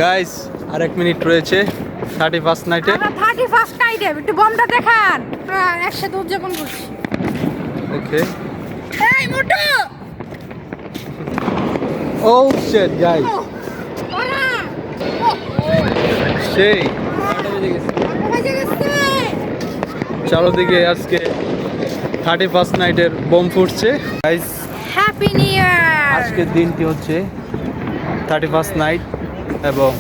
Guys আর 1 minute রয়েছে 31st নাইটে। আমরা 31st নাইটে একটু বমটা দেখান, আমরা একসাথে উদযাপন করছি। ওকে। এই মোটু, ও শিট গাইস, ওরা সেই বাজে গেছে। চারদিকে আজকে 31st নাইটের বোম ফুটছে গাইস। Happy new year. আজকের দিনটি হচ্ছে 31st নাইট এবং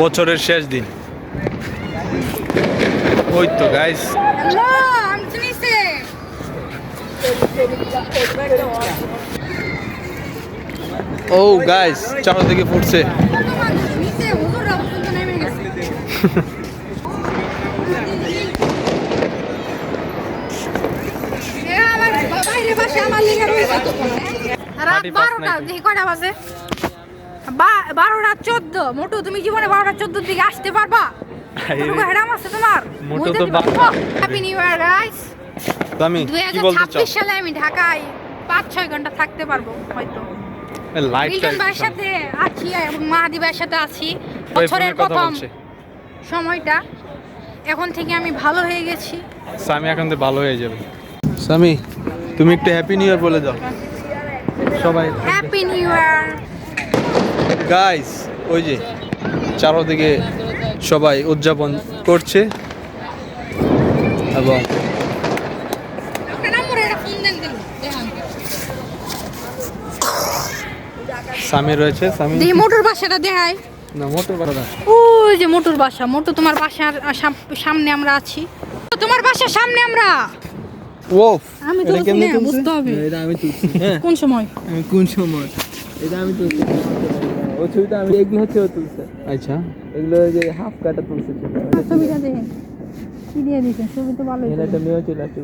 বছরের শেষ দিন। ওই তো গাইস, হ্যালো, আমি শুনিছে। ও গাইস চারদিকে ফুটছে। নিচে হুজুররা পর্যন্ত নেমে গেছে। এ আমার বাইরে বসে আমার লিগে রয়েছে তো। রাত 12টা, দেখি কয়টা বাজে? 12টা 14। মোটু, তুমি জীবনে 12টা 14 দিকে আসতে পারবা? মোটু হেডাম আছে তোমার? মোটু তো হ্যাপি নিউ ইয়ার গাইস। তো আমি কি বলতে চাই, 2026 সালে আমি ঢাকায় 5-6 ঘন্টা থাকতে পারবো হয়তো। লাইটটা মিল্টন ভাইয়ের সাথে আছি এবং মাহাদি ভাইয়ের সাথে আছি বছরের প্রথম সময়টা। এখন থেকে আমি ভালো হয়ে গেছি। সামি এখন তো ভালো হয়ে যাবে। সামি তুমি একটু হ্যাপি নিউ ইয়ার বলে দাও সবাই। হ্যাপি নিউ ইয়ার গাইস, ওই যে চারদিকে সবাই উদযাপন করছে এবং সামি রয়েছে। সামি দেখি মোটর বাসাটা দেখাই। না মোটর বাড়া। ওই যে মোটর বাসা। মোটর, তোমার বাসার সামনে আমরা আছি। তোমার বাসার সামনে আমরা। ওফ, আমি তো বুঝতে হবে এটা আমি তুলছি। কোন সময়। আমি কোন সময় এটা আমি তুলছি। ও ছবিটা আমি, এগুলো হচ্ছে ও তুলছে। আচ্ছা এগুলো ওই যে হাফ কাটা তুলছে। ছবিটা দেখেন কি দিয়ে দিয়েছেন, ছবি তো ভালোই। এটা মেয়েও চলে আসছে।